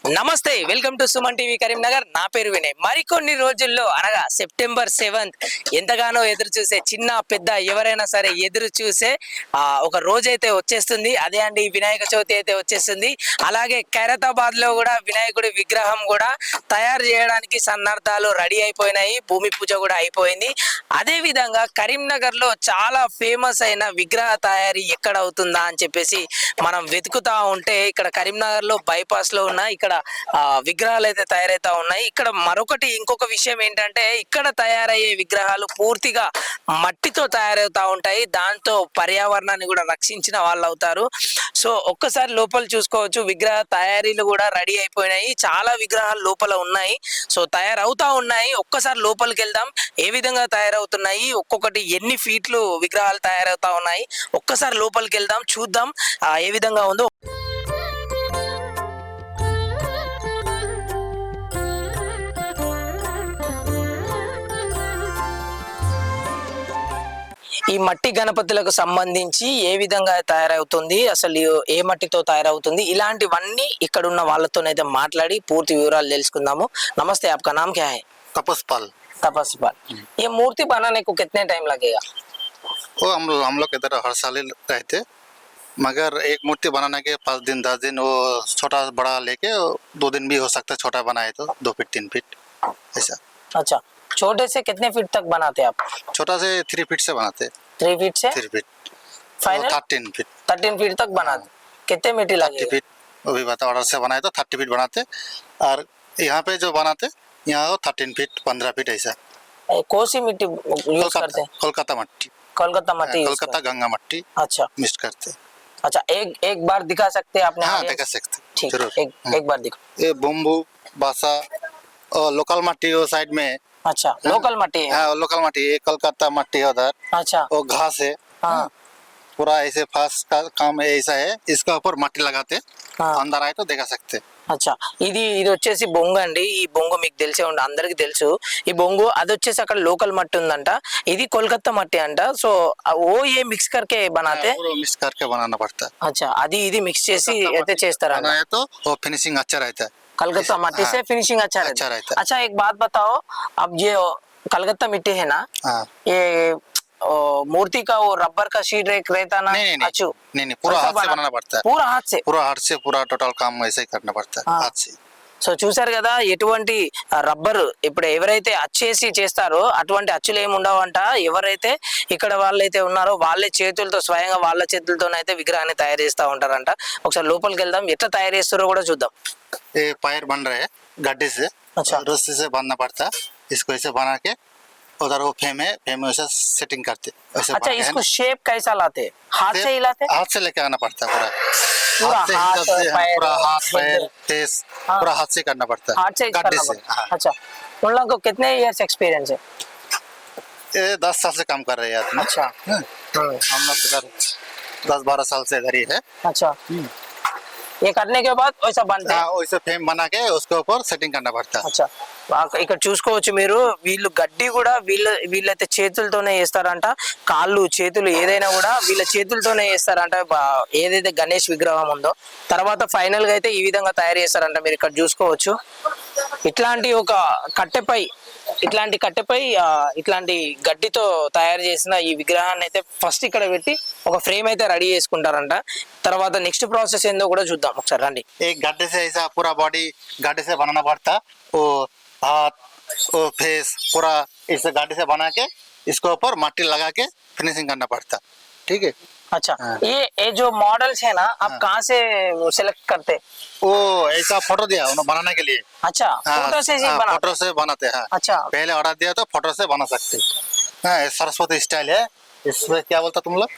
నమస్తే, welcome to Suman TV Karimnagar. నా పేరు వినయ్. మరికొన్ని రోజుల్లో అనగా సెప్టెంబర్ 7 ఎంతగానో ఎదురు చూసే చిన్న పెద్ద ఎవరైనా సరే ఎదురు చూసే ఒక రోజైతే వచ్చేస్తుంది. అదే అండి వినాయక చవితి అయితే వచ్చేస్తుంది. అలాగే ఖైరతాబాద్ లో కూడా వినాయకుడి విగ్రహం కూడా తయారు చేయడానికి సన్నర్థాలు రెడీ అయిపోయినాయి. భూమి పూజ కూడా అయిపోయింది. అదే విధంగా కరీంనగర్ లో చాలా ఫేమస్ అయిన విగ్రహ తయారీ ఎక్కడ అవుతుందా అని చెప్పేసి మనం వెతుకుతా ఉంటే ఇక్కడ కరీంనగర్ లో బైపాస్ లో ఉన్న ఇక్కడ విగ్రహాలు అయితే తయారైతా ఉన్నాయి. ఇక్కడ మరొకటి ఇంకొక విషయం ఏంటంటే ఇక్కడ తయారయ్యే విగ్రహాలు పూర్తిగా మట్టితో తయారవుతా ఉంటాయి. దాంతో పర్యావరణాన్ని కూడా రక్షించిన వాళ్ళు అవుతారు. సో ఒక్కసారి లోపల చూసుకోవచ్చు. విగ్రహ తయారీలు కూడా రెడీ అయిపోయినాయి. చాలా విగ్రహాలు లోపల ఉన్నాయి. సో తయారవుతా ఉన్నాయి. ఒక్కసారి లోపలికి వెళ్దాం. ఏ విధంగా తయారవుతున్నాయి, ఒక్కొక్కటి ఎన్ని ఫీట్లు విగ్రహాలు తయారవుతా ఉన్నాయి, ఒక్కసారి లోపలికి వెళ్దాం, చూద్దాం ఏ విధంగా ఉందో. ఈ మట్టి గణపతులకు సంబంధించి ఏ విధంగా తయారవుతుంది, అసలు ఏ మట్టితో తయారవుతుంది, ఇలాంటివన్నీ ఇక్కడ ఉన్న వాళ్ళతోనైతే మాట్లాడి పూర్తి వివరాలు తెలుసుకుందాము. నమస్తే, आपका नाम क्या है? तपस्पाल। तपस्पाल, ये मूर्ति बनाने को कितने टाइम लगेगा? वो हम लोग इधर हर साल ही रहते, मगर एक मूर्ति बनाने के 5 दिन 10 दिन वो छोटा बड़ा लेके 2 दिन भी हो सकता है। छोटा बनाए तो 2 फीट 3 फीट ऐसा। अच्छा, छोटे से कितने फीट तक बनाते हैं आप? छोटा से 3 फीट से बनाते, 3 फीट से 3 फीट फाइनल 13 फीट 13 फीट तक बनाते। कितने मिट्टी 30 लगेगा? फीट वो भी बता ऑर्डर से बनाए तो 30 फीट बनाते, और यहाँ पे जो बनाते यहाँ 13 फीट 15 फीट ऐसा। कौन सी मिट्टी यूज करते हैं? कोलकाता मट्टी, कोलकाता मट्टी use कोलकाता गंगा मट्टी अच्छा मिक्स करते। अच्छा, एक बार दिखा सकते हैं आपने? हाँ दिखा सकते, ठीक, जरूर। एक बार दिखा। ये बम्बू बासा और लोकल मट्टी वो साइड में। अच्छा, लोकल मट्टी है। हाँ लोकल मट्टी, ये कलकत्ता मट्टी है उधर। अच्छा, वो घास है। हाँ पूरा ऐसे फास्ट का काम ऐसा है, इसका ऊपर मट्टी लगाते, हाँ। अंदर आए तो देखा सकते। అచ్చా, ఇది వచ్చేసి బొంగు అండి. ఈ బొంగు మీకు తెలిసే ఉండ, అందరికి తెలుసు ఈ బొంగు. అది వచ్చేసి అక్కడ లోకల్ మట్టి ఉందంట, ఇది కోల్కతా మట్టి అంట. సో ఓ ఏ మిక్స్ करके बनाते हैं? पूरा मिक्स करके बनाना पड़ता है। अच्छा, అది ఇది మిక్స్ చేసి అయితే చేస్తారంట. बनाए तो वो फिनिशिंग अच्छा रहता है। कलकत्ता मट्टी से फिनिशिंग अच्छा अच्छा रहता है। अच्छा, एक बात बताओ, अब ये कलकत्ता मिट्टी है ना, हाँ। ये मूर्ति का वो रबर का शीट एक रहता ना, नहीं नहीं अच्छू नहीं, पूरा ऐसा हाथ से बनाना पड़ता है। पूरा हाथ से? पूरा हाथ से पूरा टोटल काम ऐसे ही करना पड़ता है, हाँ। हाथ से। సో చూసారు కదా, ఎటువంటి రబ్బర్ ఇప్పుడు ఎవరైతే అచ్చేసి చేస్తారో అటువంటి అచ్చులు ఏమి ఉండవంట. ఎవరైతే ఇక్కడ వాళ్ళైతే ఉన్నారో వాళ్ళే చేతులతో స్వయంగా వాళ్ళ చేతులతోనైతే విగ్రహాన్ని తయారు చేస్తూ ఉంటారంట. ఒకసారి లోపలికి వెళ్దాం, ఎట్లా తయారు చేస్తారో కూడా చూద్దాం. ये पैर बन रहे हैं गड्ढे से। अच्छा। रस्सी से बांधना पड़ता है, इसको ऐसे बना के उधर वो फेम है, फेम में वैसे सेटिंग करते वैसे। अच्छा, बना के इसको शेप कैसा लाते? हाथ से हिलाते? हाथ से लेके आना पड़ता है पूरा। पूरा हाथ से हाथ, हिसाब से, पैर, पूरा हाथ पैर हेड। फेस हाँ। पूरा हाथ से करना पड़ता है, हाथ से गड्ढे करना से। पड़ता। हाँ। अच्छा, उन लोगों को कितने इयर्स एक्सपीरियंस है? ये 10 साल से काम कर रहे हैं आदमी। अच्छा। हाँ। हम लोग इधर 10-12 साल से इधर ही है। अच्छा, ये करने के बाद वैसा बनते हैं? हाँ, वैसे फेम बना के उसके ऊपर सेटिंग करना पड़ता है। అచ్చా, ఇక్కడ చూసుకోవచ్చు మీరు. వీళ్ళు గడ్డి కూడా వీళ్ళైతే చేతులతోనే వేస్తారంట. కాళ్ళు చేతులు ఏదైనా కూడా వీళ్ళ చేతులతోనే వేస్తారంట. ఏదైతే గణేష్ విగ్రహం ఉందో తర్వాత ఫైనల్ గా అయితే ఈ విధంగా తయారు చేస్తారంట. మీరు ఇక్కడ చూసుకోవచ్చు. ఇట్లాంటి ఒక కట్టెపై ఇట్లాంటి గడ్డితో తయారు చేసిన ఈ విగ్రహాన్ని అయితే ఫస్ట్ ఇక్కడ పెట్టి ఒక ఫ్రేమ్ అయితే రెడీ చేసుకుంటారంట. తర్వాత నెక్స్ట్ ప్రాసెస్ ఏందో కూడా చూద్దాం ఒకసారి రండి. एक गड्ढे से ऐसा पूरा बॉडी गड्ढे से बनाना पड़ता, वो हाथ वो फेस पूरा इस गड्ढे से बना के इसके ऊपर मट्टी लगा के फिनिशिंग करना पड़ता, ठीक है। अच्छा, हाँ। ये जो मॉडल्स है ना, आप कहाँ से सिलेक्ट करते? वो ऐसा फोटो दिया उन्होंने बनाने के लिए। अच्छा, फोटो से ही बना? फोटो से बनाते हैं। अच्छा, पहले ऑर्डर दिया तो फोटो से बना सकते। हाँ, सरस्वती स्टाइल है। इसमें क्या बोलता तुम लोग?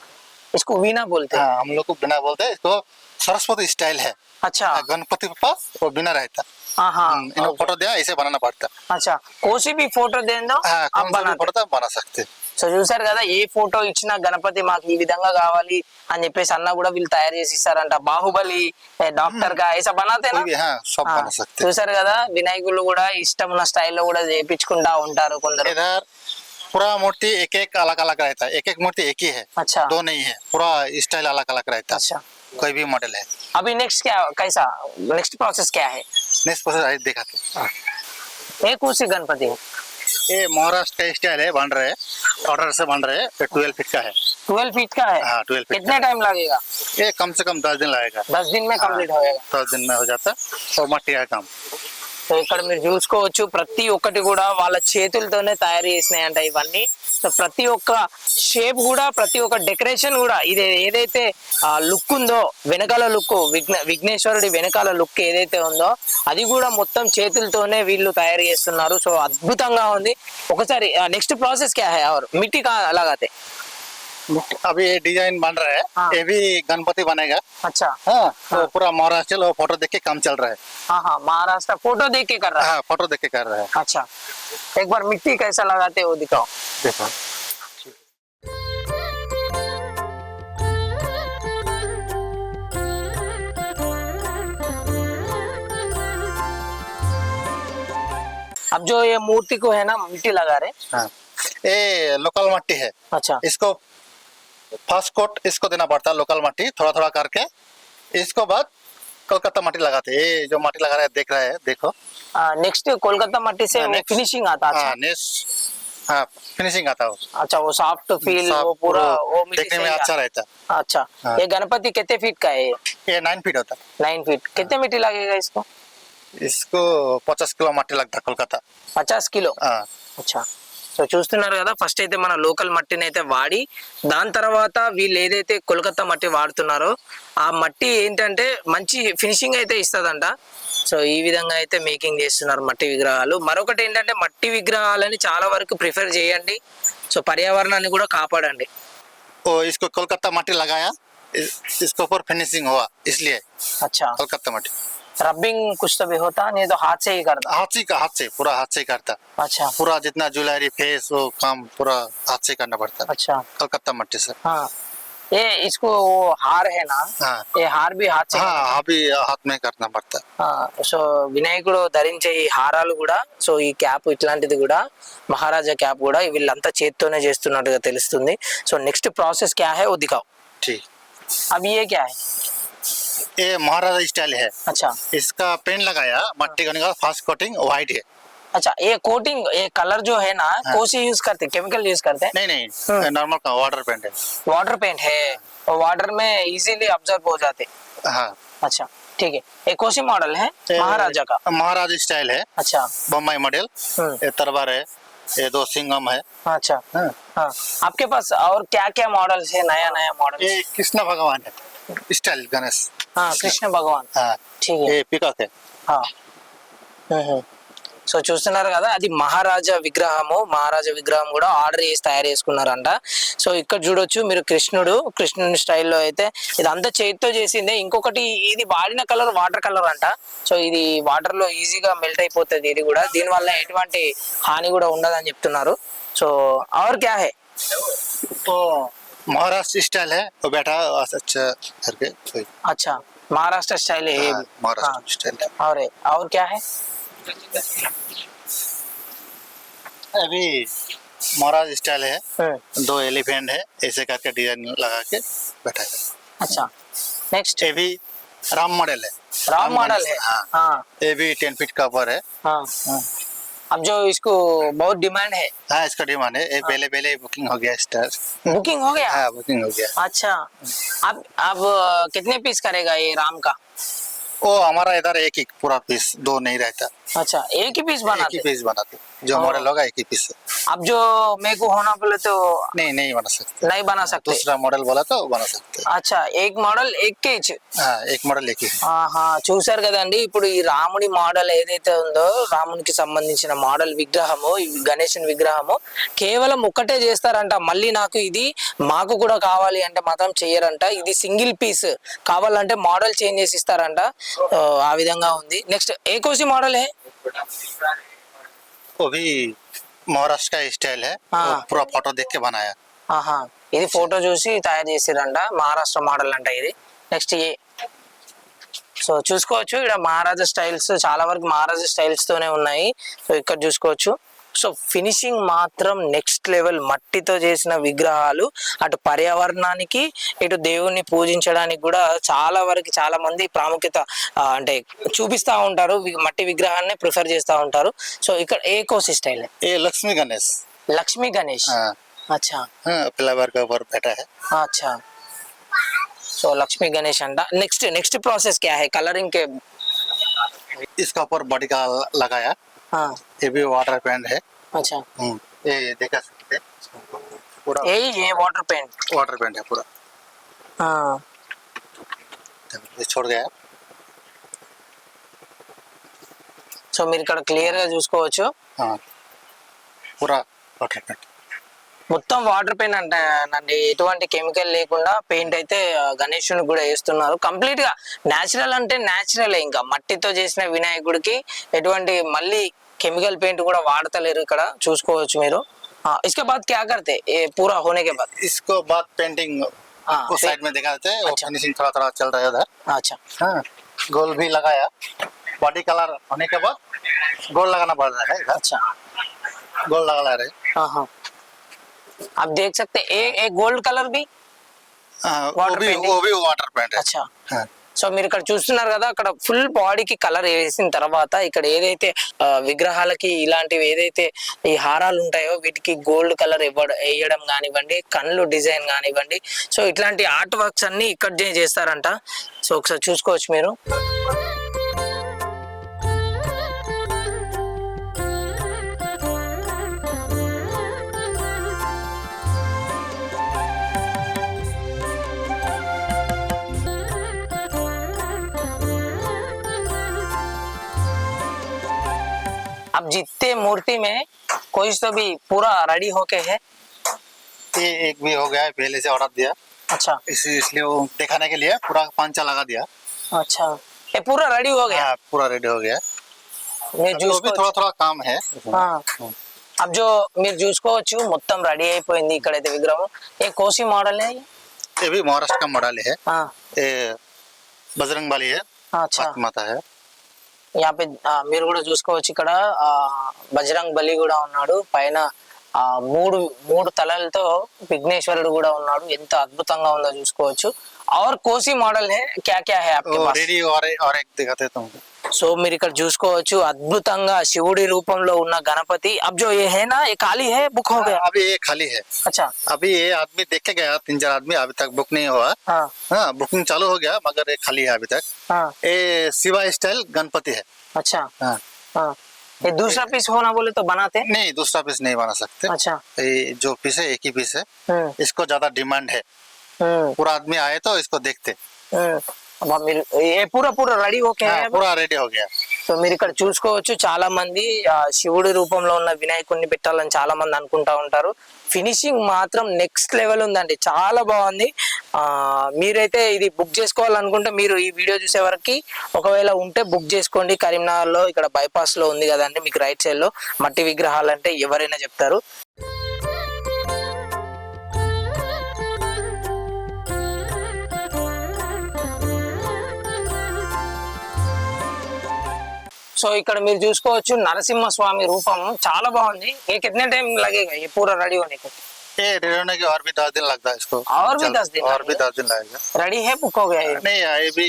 इसको वीणा बोलते हैं। हाँ, हम लोग को बिना बोलते हैं, इसको सरस्वती स्टाइल है। अच्छा, गणपति के पास वो बिना रहता। हाँ हाँ, इन्होंने फोटो दिया, ऐसे बनाना पड़ता। अच्छा, कोई भी फोटो दे दो हाँ, आप कौन सा भी बनाते. फोटो तो बना सकते। సో చూసారు కదా, ఏ ఫోటో ఇచ్చినా గణపతి మాకు ఈ విధంగా కావాలి అని చెప్పేసి అన్న కూడా వీళ్ళు తయారు చేసి ఇస్తారంట. బాహుబలి డాక్టర్ గా ఐసా బనాతేనా? कोई भी हाँ सब बना सकते। చూసారు కదా, వినాయకులు కూడా ఇష్టం ఉన్న స్టైల్లో కూడా చేపించుకుంటా ఉంటారు కొందరు. इधर पूरा मूर्ति एक एक अलग अलग रहता है, एक एक मूर्ति एक ही है। अच्छा, 2 नहीं है, पूरा स्टाइल अलग अलग रहता है। अच्छा, कोई भी मॉडल है। अभी नेक्स्ट क्या कैसा नेक्स्ट प्रोसेस क्या है? नेक्स्ट प्रोसेस आई दिखाते। ये कौन सी गणपति है? ये महाराष्ट्र का स्टाइल है, बन रहे ऑर्डर से बन रहे 12 फीट का है। 12 फीट का है। हाँ 12 फीट कितने टाइम लगेगा? ये कम से कम 10 दिन लगेगा। 10 दिन में కంప్లీట్ हो जाएगा। 10 दिन में हो जाता और मट्टी का काम। సో ఇక్కడ మీరు చూసుకోవచ్చు ప్రతి ఒక్కటి కూడా వాళ్ళ చేతులతోనే తయారు చేసినాయంట ఇవన్నీ. సో ప్రతి ఒక్క షేప్ కూడా, ప్రతి ఒక్క డెకరేషన్ కూడా, ఇది ఏదైతే లుక్ ఉందో వెనకాల లుక్, విఘ్నేశ్వరుడి వెనకాల లుక్ ఏదైతే ఉందో అది కూడా మొత్తం చేతులతోనే వీళ్ళు తయారు చేస్తున్నారు. సో అద్భుతంగా ఉంది. ఒకసారి నెక్స్ట్ ప్రాసెస్ క్యా హై और मिट्टी का लगाते? अभी ये डिजाइन बन रहा है। हाँ। ये भी गणपति बनेगा। अच्छा। हाँ तो पूरा महाराष्ट्र और फोटो देख के काम चल रहा है। हाँ हाँ, महाराष्ट्र फोटो देख के कर रहा है। हाँ फोटो देख के कर रहा है। अच्छा, एक बार मिट्टी कैसा लगाते हो दिखाओ। देखो अब जो ये मूर्ति को है ना मिट्टी लगा रहे। हाँ ये लोकल मट्टी है। अच्छा। इसको फर्स्ट कोट इसको देना पड़ता है, लोकल मट्टी थोड़ा थोड़ा करके। इसको बाद कोलकाता मट्टी लगाते हैं। ये जो मट्टी लगा रहे हैं देख रहे हैं, देखो। नेक्स्ट कोलकाता मट्टी से हाँ, वो next। फिनिशिंग आता है। हाँ अच्छा। नेक्स्ट हाँ फिनिशिंग आता है वो। अच्छा, वो सॉफ्ट फील, वो पूरा वो मिट्टी देखने से में ही अच्छा आता। रहता है। अच्छा। हाँ। ये गणपति कितने फीट का है? ये 9 फीट होता 9 फीट। कितने मिट्टी लगेगा इसको? है। इसको 50 किलो मट्टी लगता है कोलकाता। 50 किलो। हाँ అచ్చా. సో చూస్తున్నారు కదా, ఫస్ట్ అయితే మన లోకల్ మట్టిని అయితే వాడి దాని తర్వాత వీళ్ళు ఏదైతే కోల్కతా మట్టి వాడుతున్నారో ఆ మట్టి ఏంటంటే మంచి ఫినిషింగ్ అయితే ఇస్తుందంట. సో ఈ విధంగా అయితే మేకింగ్ చేస్తున్నారు మట్టి విగ్రహాలు. మరొకటి ఏంటంటే మట్టి విగ్రహాలని చాలా వరకు ప్రిఫర్ చేయండి. సో పర్యావరణాన్ని కూడా కాపాడండి. ओ इसको कोलकाता मट्टी लगाया, इसके ऊपर फिनिशिंग हुआ इसलिए अच्छा। कोलकाता मट्टी। रबिंग कुछ तो भी होता नहीं तो हाथ से ही करता? हाथ से पूरा हाथ से ही करता। अच्छा। पूरा जितना ज्वेलरी फेस वो काम पूरा हाथ से करना पड़ता है अच्छा। कोलकाता मट्टी से। हाँ, ये इसको वो हार है ना, हाँ ये हार भी हाथ से हाँ अभी हाथ में करना पड़ता है। సో వినాయకుడు ధరించే ఈ హారాలు కూడా, సో ఈ క్యాప్ ఇట్లాంటిది కూడా మహారాజా క్యాప్ కూడా వీళ్ళంతా చేత్తోనే చేస్తున్నట్టుగా తెలుస్తుంది. సో నెక్స్ట్ ప్రాసెస్ క్యా హై वो दिखाओ। ठीक अब ये क्या है? ये महाराजा स्टाइल है। अच्छा। इसका पेंट लगाया मट्टी करने का, फर्स्ट कोटिंग व्हाइट है। अच्छा, ये कोटिंग, ये कलर जो है ना, हाँ। कौन सी यूज करते हैं? केमिकल यूज करते हैं? नहीं नॉर्मल का वाटर पेंट है। वाटर पेंट है, और वाटर में इजीली ऑब्जर्व हो जाते। हाँ अच्छा ठीक है। ये कौन सी मॉडल है? महाराजा का। महाराजा स्टाइल है। अच्छा। बम्बई मॉडल। ये तलवार है, ये 2 सिंघम है। अच्छा। हाँ। हाँ, आपके पास और क्या क्या मॉडल्स है? नया नया मॉडल? ये कृष्ण भगवान है स्टाइल गणेश। हाँ, कृष्ण भगवान। हाँ ठीक है। ये पिकॉक है। हाँ। సో చూస్తున్నారు కదా, అది మహారాజా విగ్రహము. మహారాజా విగ్రహం కూడా ఆర్డర్ చేసి తయారు చేసుకున్నారంట. సో ఇక్కడ చూడొచ్చు మీరు కృష్ణుని స్టైల్లో అయితే ఇదంతా చేతితో చేసిందే. ఇంకొకటి ఇది వాడిన కలర్ వాటర్ కలర్ అంట. సో ఇది వాటర్ లో ఈజీగా మెల్ట్ అయిపోతుంది. ఇది కూడా దీనివల్ల ఎటువంటి హాని కూడా ఉండదని చెప్తున్నారు. సో और क्या है? तो महाराष्ट्र स्टाइल है वो बैठा अच्छा करके। अच्छा, महाराष्ट्र स्टाइल है ये भी। महाराष्ट्र स्टाइल है। और क्या है? अभी महाराज स्टाइल है, 2 एलिफेंट है, ऐसे करके डिजाइन लगा के बैठा है। अच्छा, नेक्स्ट ये भी राम मॉडल है। राम मॉडल है। हाँ हाँ ये भी 10 फीट का ऊपर है। हाँ। अब जो इसको बहुत डिमांड है, हाँ इसका डिमांड है। ये पहले बुकिंग हो गया स्टार। बुकिंग हो गया? हाँ बुकिंग हो गया। अच्छा। अब कितने पीस करेगा ये राम का? वो हमारा इधर एक ही पूरा पीस, 2 नहीं रहता। अच्छा, एक ही पीस एक बनाते? ही पीस बनाते, जो मॉडल होगा एक ही पीस। अब जो मेरे को होना बोले तो नहीं बना सकते। नहीं बना सकते? दूसरा मॉडल बोला तो बना सकते। अच्छा, एक मॉडल एक కేజ్. एक मॉडल एक ही है। చూసారు కదండి. ఇప్పుడు ఈ రాముడి మోడల్ ఏదైతే ఉందో, రామునికి సంబంధించిన మోడల్ విగ్రహము, ఈ గణేశుని విగ్రహము కేవలం ఒక్కటే చేస్తారంట. మళ్ళీ నాకు ఇది మాకు కూడా కావాలి అంటే మాత్రం చెయ్యరంట. ఇది సింగిల్ పీస్, కావాలంటే మోడల్ చేంజ్ చేసి ఇస్తారంట. ఆ విధంగా ఉంది. నెక్స్ట్ ఏ కోసి మోడల్ है? वो भी महाराष्ट्र का स्टाइल है। हाँ। वो पूरा फोटो देख के बनाया। ఇది ఫోటో చూసి తయారు చేసిరంట. మహారాష్ట్ర మోడల్ అంట ఇది. నెక్స్ట్ ఏ. సో చూసుకోవచ్చు ఇక్కడ మహారాజా స్టైల్స్, చాలా వరకు మహారాజా స్టైల్స్ తోనే ఉన్నాయి. సో ఇక్కడ చూసుకోవచ్చు సో ఫినిషింగ్ మాత్రం నెక్స్ట్ లెవెల్. మట్టితో చేసిన విగ్రహాలు అటు పర్యావరణానికి ఇటు దేవుణ్ణి పూజించడానికి కూడా చాలా వరకు చాలా మంది ప్రాముఖ్యత అంటే చూపిస్తా ఉంటారు. మట్టి విగ్రహాన్ని ప్రిఫర్ చేస్తూ ఉంటారు. సో ఇక్కడ ఏ కోసి స్టైల్ ये लक्ष्मी गणेश। లక్ష్మీ గణేష్. हाँ అచ్చా हाँ, पिलावर के ऊपर बैठा है। अच्छा सो लक्ष्मी गणेश अंडा। नेक्स्ट नेक्स्ट प्रोसेस क्या है कलरिंग के? इसका ऊपर बॉडी का लगाया। हाँ ये भी वाटर पेंट है। अच्छा ये देखा सकते हैं। पूरा यही ये वाटर पेंट। वाटर पेंट है पूरा। हाँ ये छोड़ गया। సో మీరు ఇక్కడ క్లియర్ గా చూసుకోవచ్చు हाँ पूरा वाटर पेंट। మొత్తం వాటర్ పెయింట్ అండి. ఎటువంటి కెమికల్ లేకుండా పెయింట్ అయితే గణేశుని కూడా వేస్తున్నారు. కంప్లీట్ గా నేచురల్ అంటే నేచురల్. ఇంకా మట్టితో చేసిన వినాయకుడికి ఎటువంటి మళ్ళీ కెమికల్ పెయింట్ కూడా వాడతలేరు. ఇక్కడ చూసుకోవచ్చు మీరు. इसके बाद क्या करते ये पूरा होने के बाद? इसको बाद पेंटिंग हाँ, को साइड में दिखा देते हैं। वो अच्छा। फिनिशिंग थोड़ा थोड़ा चल रहा है उधर। अच्छा हाँ गोल भी लगाया। बॉडी कलर होने के बाद गोल लगाना पड़ रहा है इधर। अच्छा गोल लगा रहे। हाँ हाँ आप देख सकते एक गोल्ड कलर भी। हाँ, Water painting? वो भी वाटर पेंट है। अच्छा हाँ సో మీరు ఇక్కడ చూస్తున్నారు కదా, అక్కడ ఫుల్ బాడీకి కలర్ వేసిన తర్వాత ఇక్కడ ఏదైతే విగ్రహాలకి ఇలాంటివి ఏదైతే ఈ హారాలు ఉంటాయో వీటికి గోల్డ్ కలర్ వేయడం కానివ్వండి, కళ్ళు డిజైన్ కానివ్వండి, సో ఇట్లాంటి ఆర్ట్ వర్క్స్ అన్ని ఇక్కడ చేస్తారంట. సో ఒకసారి చూసుకోవచ్చు మీరు. अब जितने मूर्ति में कोई तो भी पूरा रेडी होके है। ये एक भी हो गया है, पहले से ऑर्डर दिया। अच्छा इसलिए वो दिखाने के लिए पूरा पांचा लगा दिया। अच्छा ये पूरा रेडी हो गया। हाँ पूरा रेडी हो गया। మీరు जो भी थोड़ा थोड़ा काम है। अब जो మీరు చూసుకోవచ్చు మొత్తం రెడీ అయిపోయింది. ఇక్కడైతే విగ్రహం ఏ కోసి మోడల్ है ये भी महाराष्ट्र का मॉडल है। हाँ ये बजरंग बली है। अच्छा माता है। यहाँ पे మీరు కూడా చూసుకోవచ్చు ఇక్కడ బజరంగ్ బలి కూడా ఉన్నాడు. పైన మూడు మూడు తలలతో విఘ్నేశ్వరుడు కూడా ఉన్నాడు. ఎంత అద్భుతంగా ఉందో చూసుకోవచ్చు. और कोसी मॉडल है क्या क्या है आपके पास? रेडी और एक दिखाते तुमको। సో మీరు ఇక్కడ చూసుకోవచ్చు అద్భుతంగా శివుడి రూపంలో ఉన్న గణపతి. अब जो ये है ना ये खाली है, बुक हो गया? अभी ये खाली है। अच्छा अभी ये आदमी देख के गया, 3-4 आदमी, अभी तक बुक नहीं हुआ। हाँ हाँ बुकिंग चालू हो गया मगर ये खाली है अभी तक। हाँ ये शिवा स्टाइल गणपति है। अच्छा हाँ हाँ ये दूसरा पीस होना बोले तो बनाते हैं? नहीं दूसरा पीस नहीं बना सकते। अच्छा ये जो पीस है एक ही पीस है। हम्म इसको ज्यादा डिमांड है। हम्म पूरा आदमी आए तो इसको देखते। अब మీరు ये पूरा पूरा రెడీ ఓకే हाँ, पूरा रेडी हो गया। సో మీరు ఇక్కడ చూసుకోవచ్చు చాలా మంది శివుడి రూపంలో ఉన్న వినాయకుడిని పెట్టాలని చాలా మంది అనుకుంటా ఉంటారు. ఫినిషింగ్ మాత్రం నెక్స్ట్ లెవెల్ ఉందండి, చాలా బాగుంది. మీరైతే ఇది బుక్ చేసుకోవాలనుకుంటే మీరు ఈ వీడియో చూసే వరకు ఒకవేళ ఉంటే బుక్ చేసుకోండి. కరీంనగర్ లో ఇక్కడ బైపాస్ లో ఉంది కదండి మీకు రైట్ సైడ్ లో. మట్టి విగ్రహాలు అంటే ఎవరైనా చెప్తారు. సో ఇక్కడ మీరు చూసుకోవచ్చు నరసింహ స్వామి రూపం చాలా బాగుంది. ये कितने टाइम लगेगा ये पूरा रेडी होने को? ये रेडी होने के और भी 10 दिन लगता है इसको। और भी 10 दिन और भी 10 दिन लगेगा। रेडी है, बुक हो गया ये? नहीं ये भी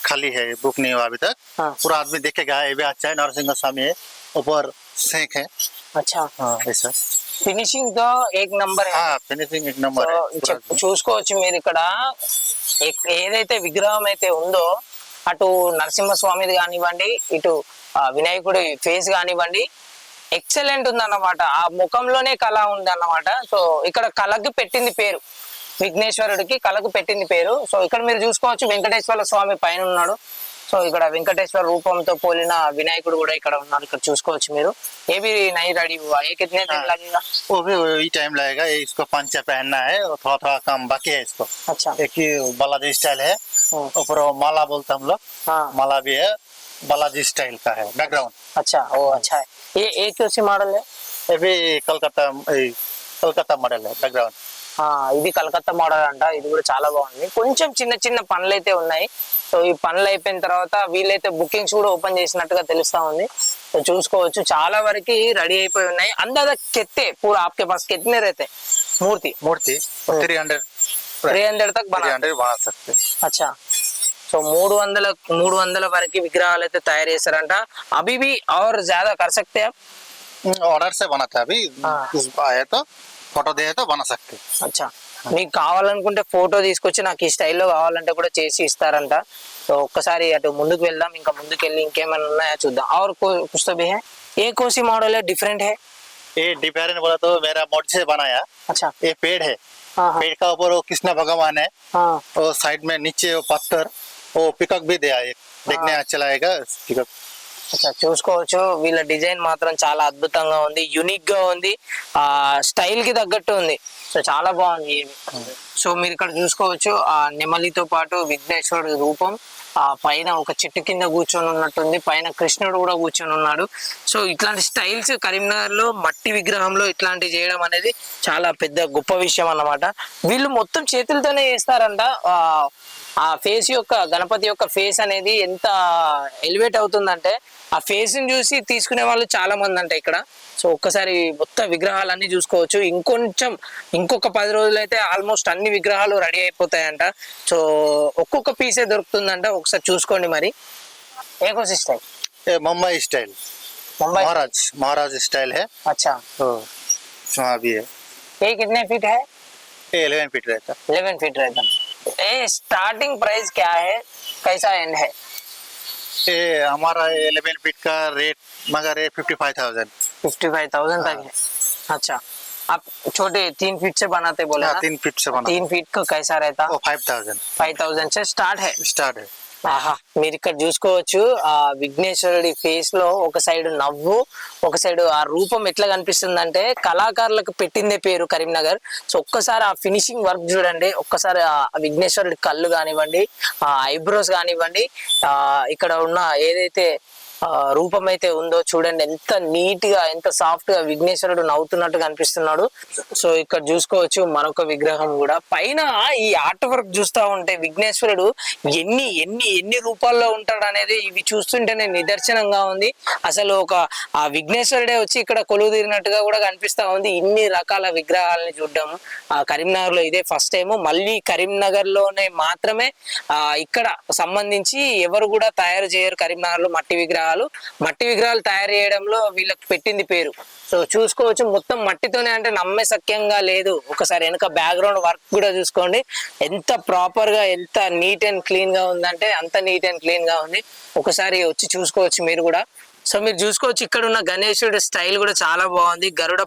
खाली है, बुक नहीं हुआ अभी तक। हाँ पूरा आदमी देख के गया। ये भी अच्छा है, नरसिंह स्वामी है, ऊपर शेख है। अच्छा हाँ ऐसा। ఫినిషింగ్ తో ఏక్ నంబర్. हाँ फिनिशिंग एक नंबर है पूरा। చూసుకోవచ్చు మీరు ఇక్కడ ఏదైతే విగ్రహం అయితే ఉందో అటు నరసింహస్వామిది కానివ్వండి, ఇటు వినాయకుడి ఫేస్ కానివ్వండి, ఎక్సలెంట్ ఉందన్నమాట. ఆ ముఖంలోనే కళ ఉందన్నమాట. సో ఇక్కడ కళకి పెట్టింది పేరు, విఘ్నేశ్వరుడికి కళకు పెట్టింది పేరు. సో ఇక్కడ మీరు చూసుకోవచ్చు వెంకటేశ్వర స్వామి పైన ఉన్నాడు. సో ఇక్కడ వెంకటేశ్వర రూపంతో పోలిన వినాయకుడు కూడా ఇక్కడ ఉన్నారు. ఇక్కడ చూసుకోవచ్చు మీరు. ఏ भी नहीं रेडी हुआ, ये कितने दिन लगेगा? वो भी वही टाइम लगेगा। ये इसको पंचा पहनना है और थोड़ा थोड़ा काम बाकी है इसको। अच्छा एक ही बालाजी स्टाइल है, ऊपर माला बोलते हम लोग। हाँ माला भी है, बालाजी स्टाइल का है बैकग्राउंड। अच्छा वो अच्छा है. ये कौन सी मॉडल है? ये भी कलकत्ता मॉडल है बैकग्राउंड। ఇది కలకత్తా మోడల్ అంట. ఇది కూడా చాలా బాగుంది. కొంచెం చిన్న చిన్న పనులు అయితే ఉన్నాయి. సో ఈ పనులు అయిపోయిన తర్వాత వీళ్ళైతే బుకింగ్స్ కూడా ఓపెన్ చేసినట్టుగా తెలుస్తా ఉంది. సో సో చూసుకోవచ్చు చాలా వరకు రెడీ అయిపోయి ఉన్నాయి. అందాజ కెత్తే పూరా आपके पास कितने रहते मूर्ति मूर्ति 300 300 तक बना 300 बना सकते अच्छा సో 300 వరకు విగ్రహాలు అయితే తయారు చేశారంట. అభి भी और ज्यादा कर सकते हैं आप ऑर्डर से बनाता है अभी आया तो फोटो दे तो बना सकते అచ్చా మీకు కావాలనుకుంటే ఫోటో తీసుకొచ్చి నాకు ఈ స్టైల్లో కావాలంటే కూడా చేసి ఇస్తారంట. సో ఒక్కసారి అటు ముందుకు వెళ్దాం, ఇంకా ముందుకు వెళ్ళి ఇంకేమైనా ఉన్నాయో చూద్దాం. और कुछ तो भी है ये कौन सी मॉडल है डिफरेंट है ये डिफरेंट बोला तो मेरा मोड से बनाया अच्छा ये पेड़ है हाँ हाँ पेड़ का ऊपर वो कृष्ण भगवान है हाँ और साइड में नीचे वो पत्थर वो पिकअप भी दिया है देखने अच्छा लगेगा पिकअप అచ్చా చూసుకోవచ్చు వీళ్ళ డిజైన్ మాత్రం చాలా అద్భుతంగా ఉంది, యూనిక్ గా ఉంది, ఆ స్టైల్ కి తగ్గట్టు ఉంది. సో చాలా బాగుంది. సో మీరు ఇక్కడ చూసుకోవచ్చు ఆ నెమలితో పాటు విఘ్నేశ్వరుడు రూపం, ఆ పైన ఒక చెట్టు కింద కూర్చొని ఉన్నట్టుంది, పైన కృష్ణుడు కూడా కూర్చొని ఉన్నాడు. సో ఇట్లాంటి స్టైల్స్ కరీంనగర్ లో మట్టి విగ్రహంలో ఇట్లాంటి చేయడం అనేది చాలా పెద్ద గొప్ప విషయం అన్నమాట. వీళ్ళు మొత్తం చేతులతోనే చేస్తారంట. ఆ ఫేస్ యొక్క గణపతి యొక్క ఫేస్ అనేది ఎంత ఎలివేట్ అవుతుందంటే ఆ ఫేస్ ని చూసి తీసుకునే వాళ్ళు చాలా మంది అంట ఇక్కడ. సో ఒక్కసారి మొత్తం విగ్రహాలన్నీ చూసుకోవచ్చు. ఇంకొక 10 రోజులు అయితే ఆల్మోస్ట్ అన్ని విగ్రహాలు రెడీ అయిపోతాయంట. సో ఒక్కొక్క పీసే దొరుకుతుందంట. ఒకసారి చూసుకోండి మరి. ఏకోసి స్టైల్ ये मुंबई स्टाइल मुंबई महाराज स्टाइल है अच्छा तो वहाँ भी है ये कितने फीट है ये 11 फीट रहता 11 फीट रहता ये स्टार्टिंग प्राइस क्या है, कैसा एंड है ये हमारा 11 फीट का रेट मगर ये 55,000 55,000 तक है अच्छा आप छोटे 3 फीट से बनाते बोले ना 3 फीट से बना 3 फीट का कैसा रहता वो 5,000 5,000 से स्टार्ट है है ఆహా మీరు ఇక్కడ చూసుకోవచ్చు ఆ విఘ్నేశ్వరుడి ఫేస్ లో ఒక సైడ్ నవ్వు, ఒక సైడ్ ఆ రూపం ఎట్లా కనిపిస్తుందంటే కళాకారులకు పెట్టిందే పేరు కరీంనగర్. సో ఒక్కసారి ఆ ఫినిషింగ్ వర్క్ చూడండి, ఒక్కసారి ఆ విఘ్నేశ్వరుడి కళ్ళు కానివ్వండి, ఆ ఐబ్రోస్ కానివ్వండి, ఇక్కడ ఉన్న ఏదైతే రూపం అయితే ఉందో చూడండి, ఎంత నీట్ గా ఎంత సాఫ్ట్ గా విఘ్నేశ్వరుడు నవ్వుతున్నట్టు కనిపిస్తున్నాడు. సో ఇక్కడ చూసుకోవచ్చు మరొక విగ్రహం కూడా. పైన ఈ ఆర్ట్ వర్క్ చూస్తా ఉంటే విఘ్నేశ్వరుడు ఎన్ని ఎన్ని ఎన్ని రూపాల్లో ఉంటాడు అనేది ఇవి చూస్తుంటేనే నిదర్శనంగా ఉంది. అసలు ఆ విఘ్నేశ్వరుడే వచ్చి ఇక్కడ కొలువు తీరినట్టుగా కూడా కనిపిస్తా ఉంది. ఇన్ని రకాల విగ్రహాలని చూడడం కరీంనగర్ లో ఇదే ఫస్ట్ టైం. మళ్ళీ కరీంనగర్ లోనే మాత్రమే ఇక్కడ సంబంధించి ఎవరు కూడా తయారు చేయరు కరీంనగర్ లో మట్టి విగ్రహాలు తయారు చేయడంలో వీళ్ళకి పెట్టింది పేరు. సో చూసుకోవచ్చు మొత్తం మట్టితోనే అంటే నమ్మే సఖ్యంగా లేదు. ఒకసారి వెనక బ్యాక్గ్రౌండ్ వర్క్ కూడా చూసుకోండి, ఎంత ప్రాపర్ గా ఎంత నీట్ అండ్ క్లీన్ గా ఉందంటే అంత నీట్ అండ్ క్లీన్ గా ఉంది. ఒకసారి వచ్చి చూసుకోవచ్చు మీరు కూడా. సో మీరు చూసుకోవచ్చు ఇక్కడ ఉన్న గణేశుడి స్టైల్ కూడా చాలా బాగుంది. గరుడ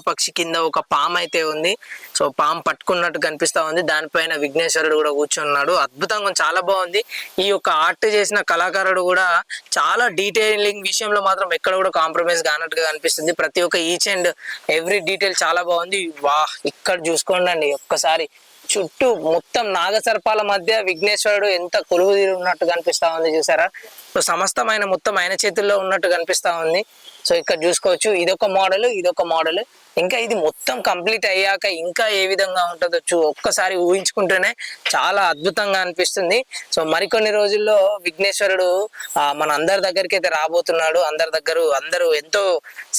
పక్షి కింద ఒక పాము అయితే ఉంది. సో పాము పట్టుకున్నట్టు కనిపిస్తా ఉంది, దానిపైన విఘ్నేశ్వరుడు కూడా కూర్చున్నాడు. అద్భుతంగా చాలా బాగుంది. ఈ యొక్క ఆర్ట్ చేసిన కళాకారుడు కూడా చాలా డీటెయిలింగ్ విషయంలో మాత్రం ఎక్కడ కూడా కాంప్రమైజ్ కానట్టుగా కనిపిస్తుంది. ప్రతి ఒక్క ఈచ్ అండ్ ఎవ్రీ డీటెయిల్ చాలా బాగుంది. వా ఇక్కడ చూసుకోండి ఒక్కసారి చుట్టూ మొత్తం నాగసర్పాల మధ్య విఘ్నేశ్వరుడు ఎంత కొలువు తీరి ఉన్నట్టు కనిపిస్తా ఉంది చూసారా. సో సమస్తమైన మొత్తం ఆయన చేతుల్లో ఉన్నట్టు కనిపిస్తా ఉంది. సో ఇక్కడ చూసుకోవచ్చు ఇదొక మోడల్ ఇంకా ఇది మొత్తం కంప్లీట్ అయ్యాక ఇంకా ఏ విధంగా ఉంటుందో ఒక్కసారి ఊహించుకుంటేనే చాలా అద్భుతంగా అనిపిస్తుంది. సో మరికొన్ని రోజుల్లో విఘ్నేశ్వరుడు మన అందరి దగ్గరికి అయితే రాబోతున్నాడు. అందరూ ఎంతో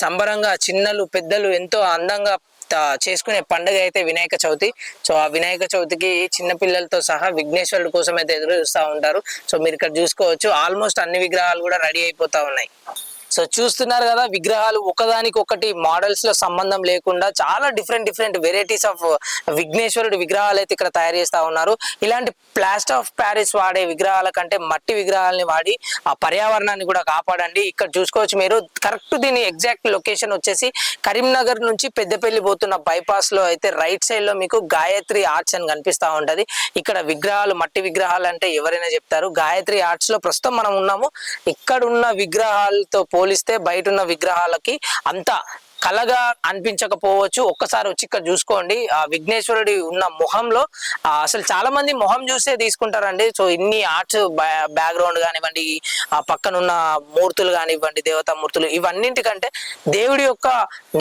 సంబరంగా చిన్నలు పెద్దలు ఎంతో అందంగా చేసుకునే పండుగ అయితే వినాయక చవితి. సో ఆ వినాయక చవితికి చిన్న పిల్లలతో సహా విఘ్నేశ్వరుడు కోసం అయితే ఎదురు చూస్తూ ఉంటారు. సో మీరు ఇక్కడ చూసుకోవచ్చు ఆల్మోస్ట్ అన్ని విగ్రహాలు కూడా రెడీ అయిపోతా ఉన్నాయి. సో చూస్తున్నారు కదా విగ్రహాలు ఒకదానికి ఒకటి మోడల్స్ లో సంబంధం లేకుండా చాలా డిఫరెంట్ వెరైటీస్ ఆఫ్ విఘ్నేశ్వరుడు విగ్రహాలు అయితే ఇక్కడ తయారు చేస్తా ఉన్నారు. ఇలాంటి ప్లాస్టర్ ఆఫ్ ప్యారిస్ వాడే విగ్రహాల కంటే మట్టి విగ్రహాలని వాడి ఆ పర్యావరణాన్ని కూడా కాపాడండి. ఇక్కడ చూసుకోవచ్చు మీరు కరెక్ట్ దీని ఎగ్జాక్ట్ లొకేషన్ వచ్చేసి కరీంనగర్ నుంచి పెద్దపల్లి పోతున్న బైపాస్ లో అయితే రైట్ సైడ్ లో మీకు గాయత్రి ఆర్ట్స్ అని కనిపిస్తా ఉంటది. ఇక్కడ విగ్రహాలు మట్టి విగ్రహాలు అంటే ఎవరైనా చెప్తారు. గాయత్రి ఆర్ట్స్ లో ప్రస్తుతం మనం ఉన్నాము. ఇక్కడ ఉన్న విగ్రహాలతో పోలిస్తే బయట ఉన్న విగ్రహాలకి అంత కళగా అనిపించకపోవచ్చు, ఒక్కసారి వచ్చి ఇక్కడ చూసుకోండి. ఆ విఘ్నేశ్వరుడి ఉన్న మొహంలో అసలు చాలా మంది మొహం చూసే తీసుకుంటారండి. సో ఇన్ని ఆర్ట్స్ బ్యాక్గ్రౌండ్ కానివ్వండి, ఆ పక్కన ఉన్న మూర్తులు కానివ్వండి, దేవతా మూర్తులు, ఇవన్నింటికంటే దేవుడి యొక్క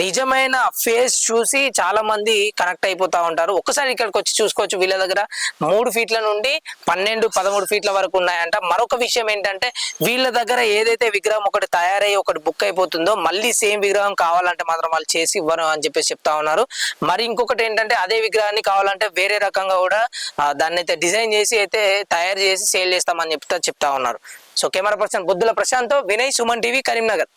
నిజమైన ఫేస్ చూసి చాలా మంది కనెక్ట్ అయిపోతా ఉంటారు. ఒక్కసారి ఇక్కడికి వచ్చి చూసుకోవచ్చు. వీళ్ళ దగ్గర 3 ఫీట్ల నుండి 12-13 ఫీట్ల వరకు ఉన్నాయంట. మరొక విషయం ఏంటంటే వీళ్ళ దగ్గర ఏదైతే విగ్రహం ఒకటి తయారయ్యి ఒకటి బుక్ అయిపోతుందో మళ్ళీ సేమ్ విగ్రహం కావాలంటే మాత్రం వాళ్ళు చేసి ఇవ్వరు అని చెప్పేసి చెప్తా ఉన్నారు. మరి ఇంకొకటి ఏంటంటే అదే విగ్రహాన్ని కావాలంటే వేరే రకంగా కూడా దాన్ని అయితే డిజైన్ చేసి అయితే తయారు చేసి సేల్ చేస్తామని చెప్తా ఉన్నారు. So camera person Buddhula Prashant, Vinay, Suman TV, Karimnagar.